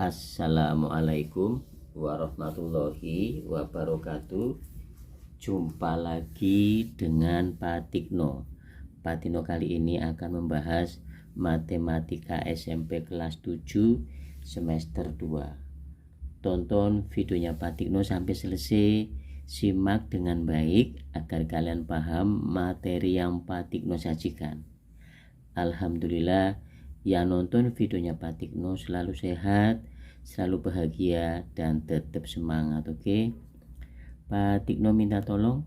Assalamualaikum warahmatullahi wabarakatuh. Jumpa lagi dengan Pak Tikno. Pak Tikno kali ini akan membahas Matematika SMP kelas 7 semester 2. Tonton videonya Pak Tikno sampai selesai. Simak dengan baik agar kalian paham materi yang Pak Tikno sajikan. Alhamdulillah, yang nonton videonya Pak Tikno selalu sehat, selalu bahagia, dan tetap semangat. Oke, Pak Tikno minta tolong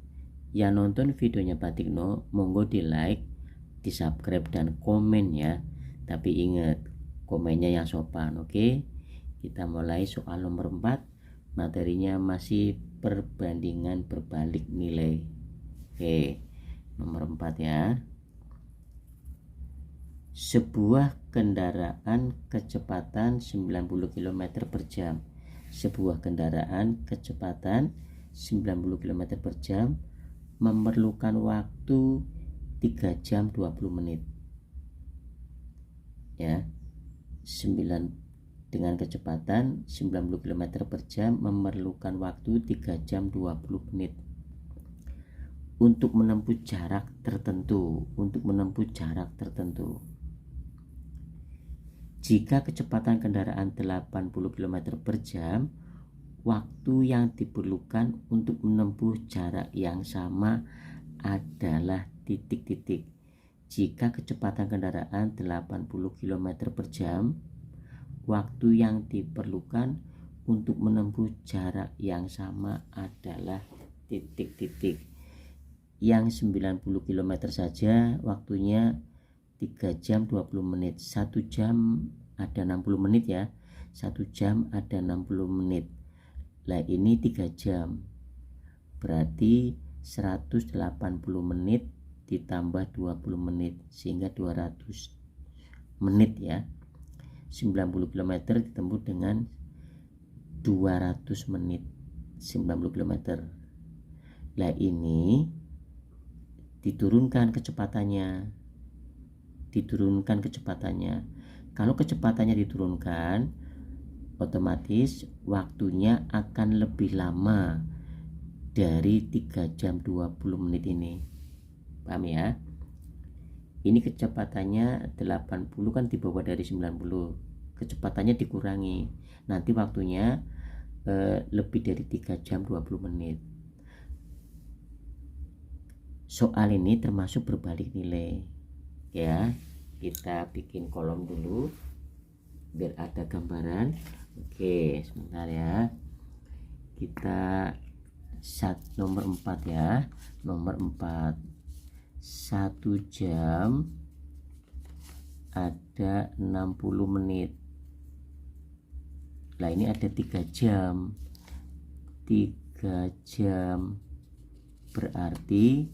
yang nonton videonya Pak Tikno monggo di like, di subscribe, dan komen ya. Tapi ingat, komennya yang sopan. Oke, kita mulai soal nomor 4. Materinya masih perbandingan berbalik nilai. Oke, nomor 4 ya. Sebuah kendaraan kecepatan 90 km per jam. Sebuah kendaraan kecepatan 90 km per jam memerlukan waktu 3 jam 20 menit. Ya. Dengan kecepatan 90 km per jam memerlukan waktu 3 jam 20 menit. Untuk menempuh jarak tertentu. Jika kecepatan kendaraan 80 km per jam, waktu yang diperlukan untuk menempuh jarak yang sama adalah titik-titik. Jika kecepatan kendaraan 80 km per jam, waktu yang diperlukan untuk menempuh jarak yang sama adalah titik-titik. Yang 90 km saja waktunya 3 jam 20 menit. 1 jam ada 60 menit ya. 1 jam ada 60 menit. Lah ini 3 jam. Berarti 180 menit ditambah 20 menit sehingga 200 menit ya. 90 km ditempuh dengan 200 menit. 90 km. Lah ini diturunkan kecepatannya. Kalau kecepatannya diturunkan, otomatis waktunya akan lebih lama dari 3 jam 20 menit ini. Paham ya? Ini kecepatannya 80 kan dibawa dari 90. Kecepatannya dikurangi. Nanti waktunya lebih dari 3 jam 20 menit. Soal ini termasuk berbalik nilai. Ya, kita bikin kolom dulu biar ada gambaran. Oke, sebentar ya. Kita nomor 4 ya. Nomor 4. 1 jam ada 60 menit. Nah, ini ada 3 jam. 3 jam berarti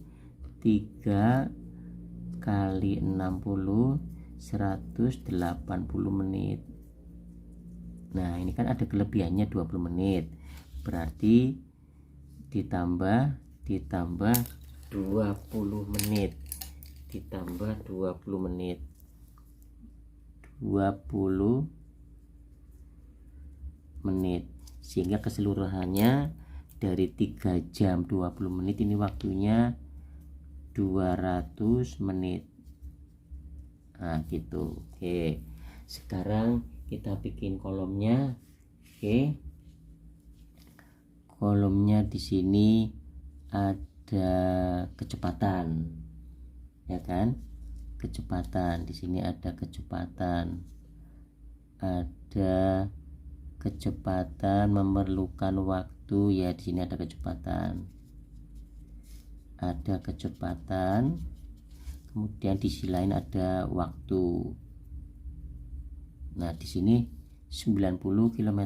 3 kali 60 180 menit. Nah, ini kan ada kelebihannya 20 menit. Berarti ditambah 20 menit. Ditambah 20 menit. 20 menit. Sehingga keseluruhannya dari 3 jam 20 menit ini waktunya 200 menit. Nah, gitu. Oke. Sekarang kita bikin kolomnya. Oke. Kolomnya di sini ada kecepatan. Ya kan? Kecepatan. Di sini ada kecepatan. Ada kecepatan memerlukan waktu ya, di sini ada kecepatan. Ada kecepatan, kemudian di sisi lain ada waktu. Nah, di sini 90 km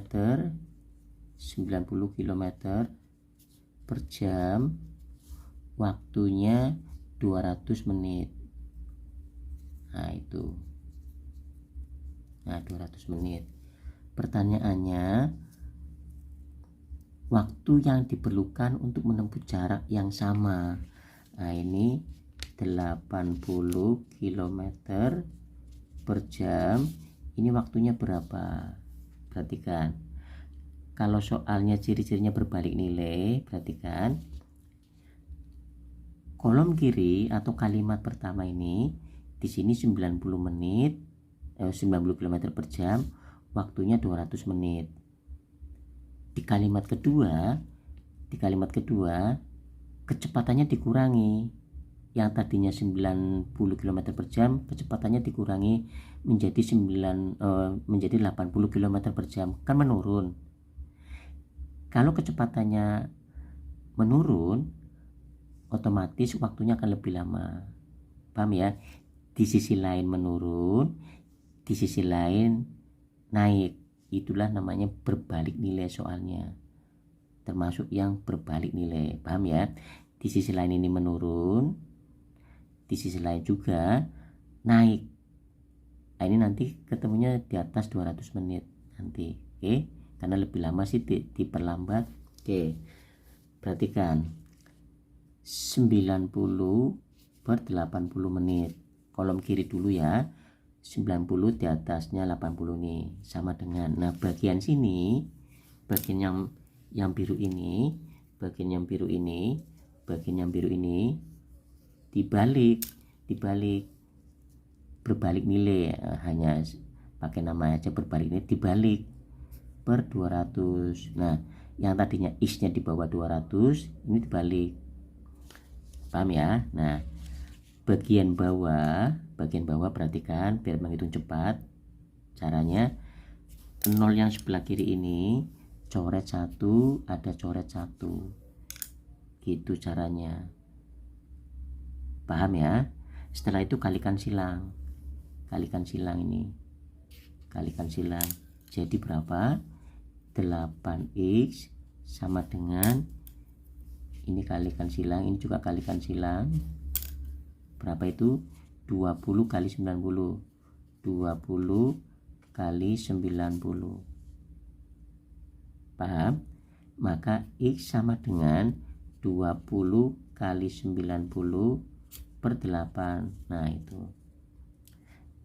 per jam, waktunya 200 menit. Nah, itu. Nah, 200 menit. Pertanyaannya, waktu yang diperlukan untuk menempuh jarak yang sama. Nah, ini 80 km per jam. Ini waktunya berapa? Perhatikan, kalau soalnya ciri-cirinya berbalik nilai, perhatikan kolom kiri atau kalimat pertama ini, di sini 90 menit 90 km per jam, waktunya 200 menit. Di kalimat kedua kecepatannya dikurangi. Yang tadinya 90 km per jam, kecepatannya dikurangi menjadi 80 km per jam, kan menurun. Kalau kecepatannya menurun, otomatis waktunya akan lebih lama. Paham ya? Di sisi lain menurun, di sisi lain naik. Itulah namanya berbalik nilai soalnya. Termasuk yang berbalik nilai. Paham ya? Di sisi lain ini menurun, di sisi lain juga naik. Nah, ini nanti ketemunya di atas 200 menit nanti. Oke? Karena lebih lama sih diperlambat. Oke. Perhatikan. 90 per 80 menit. Kolom kiri dulu ya. 90 di atasnya 80 nih. Sama dengan. Nah, bagian sini, bagian yang biru ini, bagian yang biru ini dibalik berbalik nilai, hanya pakai nama aja berbalik nilai, dibalik per 200. Nah, yang tadinya X-nya di bawah 200 ini dibalik. Paham ya? Nah, bagian bawah perhatikan biar menghitung cepat. Caranya 0 yang sebelah kiri ini coret 1, ada coret 1. Gitu caranya. Paham ya? Setelah itu kalikan silang ini. Kalikan silang. Jadi berapa? 8X sama dengan ini kalikan silang, ini juga kalikan silang. Berapa itu? 20 kali 90. 20 kali 90. Paham? Maka X sama dengan 20 kali 90 per 8. Nah, itu.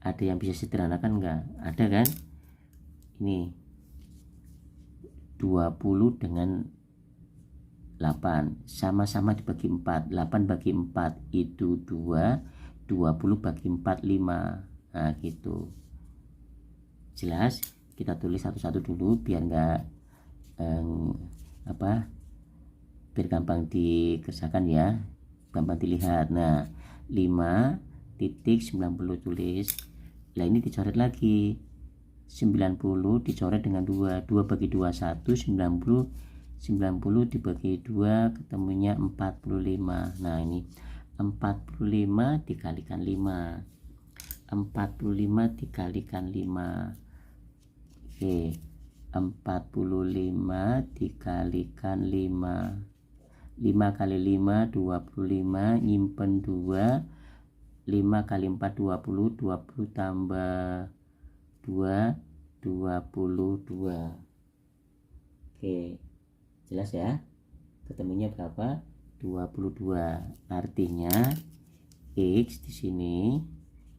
Ada yang bisa sederhanakan enggak? Ada kan? Ini 20 dengan 8 sama-sama dibagi 4. 8 bagi 4 itu 2, 20 bagi 4 5. Nah, gitu. Jelas? Kita tulis satu-satu dulu biar enggak biar gampang dikerjakan ya, gampang dilihat. Nah, 5.90 tulis. Nah, ini dicoret lagi. 90 dicoret dengan 2. 2 bagi 2 1, 90 dibagi 2 ketemunya 45. Nah, ini 45 dikalikan 5. 45 dikalikan 5. Oke. 45 dikalikan 5. 5 kali 5 25, nyimpen 2. 5 kali 4 20, 20 tambah 2 22. Oke, jelas ya? Ketemunya berapa? 22. Artinya X di sini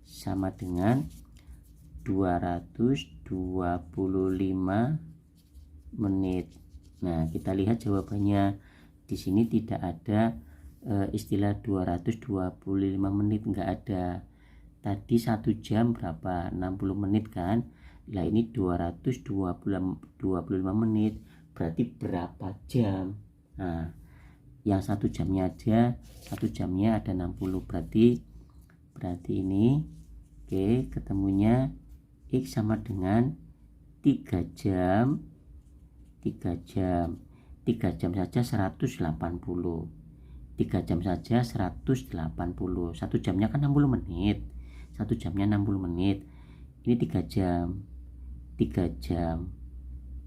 sama dengan 225 menit. Nah, kita lihat jawabannya. Di sini tidak ada istilah 225 menit, enggak ada. Tadi 1 jam berapa? 60 menit kan? Nah, ini 225 menit. Berarti berapa jam? Nah, yang 1 jamnya aja, 1 jamnya ada 60. Berarti ini oke, ketemunya X sama dengan 3 jam. 3 jam saja 180. 3 jam saja 180. 1 jamnya kan 60 menit. 1 jamnya 60 menit. Ini 3 jam. 3 jam.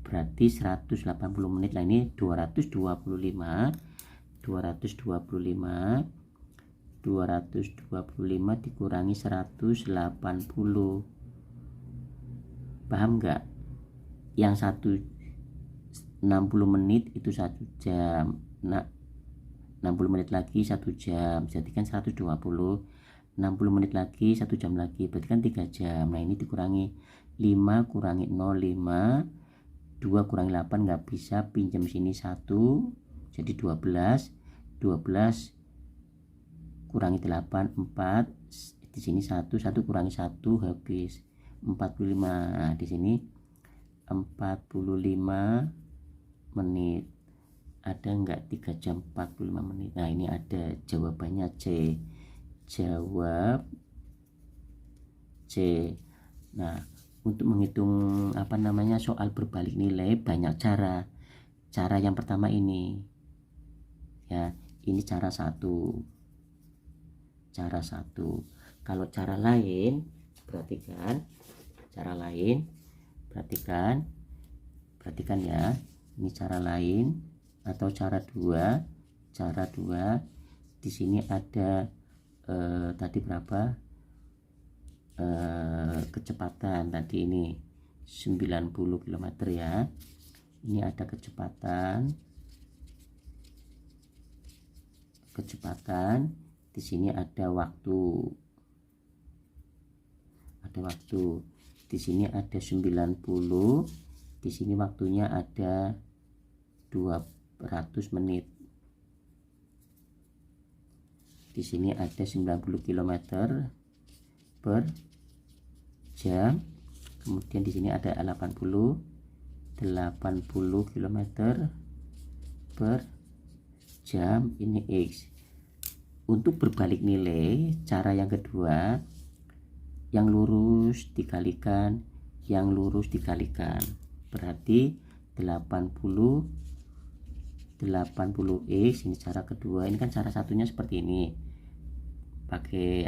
Berarti 180 menit. Lah, ini 225 dikurangi 180. Paham enggak? Yang 60 menit itu 1 jam. Nah, 60 menit lagi 1 jam, jadi kan 120. 60 menit lagi 1 jam lagi, berarti kan 3 jam. Nah, ini dikurangi 5 kurangi 0, 5 2 kurangi 8 nggak bisa, pinjam sini 1 jadi 12 kurangi 8 4, di sini 1 kurangi 1 habis 45. Nah, di sini 45 menit. Ada enggak 3 jam 45 menit? Nah, ini ada, jawabannya C. Jawab C. Nah, untuk menghitung soal berbalik nilai banyak cara. Cara yang pertama ini ya, ini cara satu. Kalau cara lain, perhatikan ya, ini cara lain atau cara dua. Di sini ada tadi berapa kecepatan tadi, ini 90 km ya. Ini ada kecepatan di sini ada waktu, di sini ada 90, di sini waktunya ada 200 menit, di sini ada 90 km per jam, kemudian di sini ada 80 km per jam, ini X. Untuk berbalik nilai, cara yang kedua, yang lurus dikalikan berarti 80 X, ini cara kedua. Ini kan cara satunya seperti ini, pakai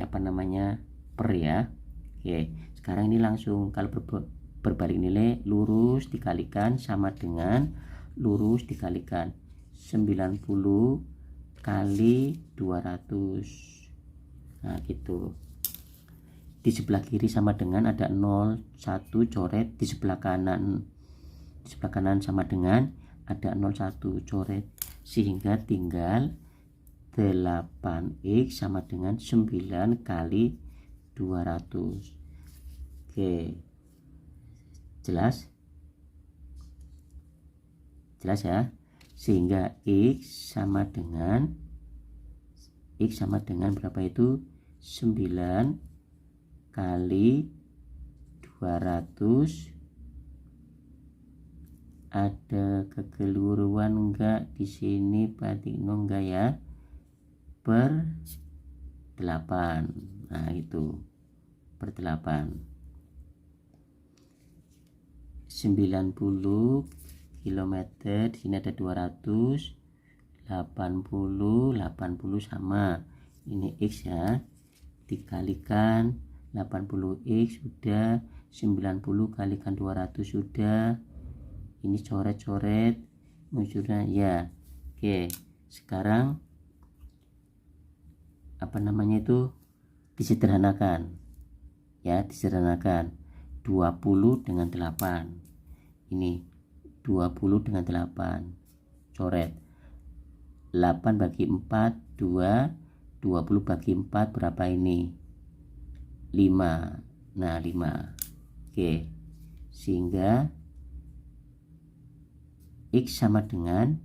per ya. Oke, sekarang ini langsung, kalau berbalik nilai, lurus dikalikan sama dengan lurus dikalikan 90 kali 200. Nah gitu. Di sebelah kiri sama dengan ada 0 1 coret, di sebelah kanan sama dengan ada 0 1 coret, sehingga tinggal 8x sama dengan 9 kali 200. Oke, jelas ya. Sehingga X sama dengan berapa itu? 9 kali 200. Ada kekeliruan enggak di sini Pak Tino? Enggak ya, per 8. Nah itu per 8, 90 km, di sini ada 200, 80 sama, ini X ya, dikalikan 80x sudah, 90 kalikan 200 sudah, ini coret-coret munculnya ya. Oke, sekarang disederhanakan ya, 20 dengan 8, ini 20 dengan 8 coret, 8 bagi 4 2, 20 bagi 4 berapa ini? 5. Nah 5. Oke, sehingga X sama dengan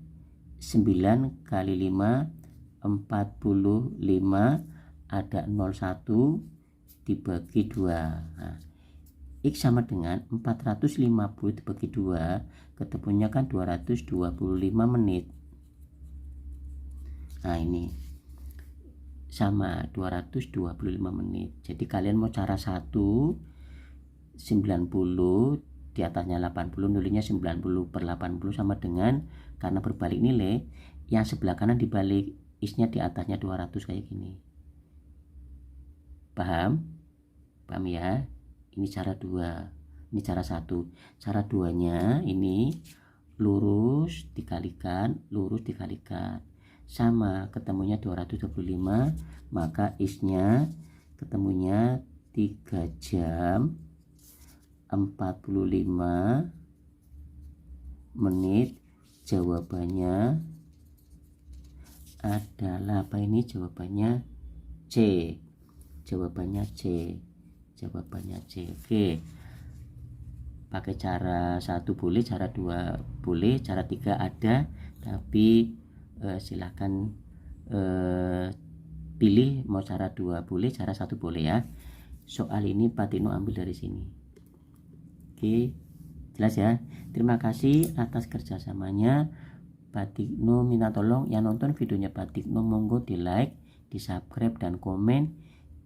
9 kali 5 45, ada 01 dibagi 2. Nah, X sama dengan 450 dibagi 2, ketemunya kan 225 menit. Nah ini sama 225 menit. Jadi kalian mau cara 1, 90 di atasnya 80, nulisnya 90 per 80 sama dengan, karena berbalik nilai, yang sebelah kanan dibalik, X-nya di atasnya 200 kayak gini. Paham ya? Ini cara 2, ini cara 1. Cara 2-nya ini lurus dikalikan sama, ketemunya 225, maka X-nya ketemunya 3 jam 45 menit. Jawabannya adalah apa ini? Jawabannya C. Oke, pakai cara satu boleh, cara dua boleh, cara tiga ada, tapi silahkan pilih mau cara dua boleh, cara satu boleh ya. Soal ini Pak Tino ambil dari sini. Oke, jelas ya. Terima kasih atas kerjasamanya. Pak Tino minta tolong yang nonton videonya Pak Tino monggo di like, di subscribe dan komen.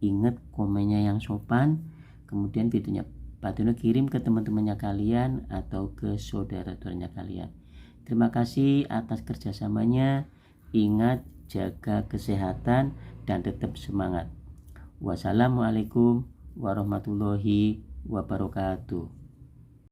Ingat komennya yang sopan. Kemudian videonya Pak Tino kirim ke teman-temannya kalian atau ke saudara-saudaranya kalian. Terima kasih atas kerjasamanya. Ingat jaga kesehatan dan tetap semangat. Wassalamualaikum warahmatullahi wabarakatuh.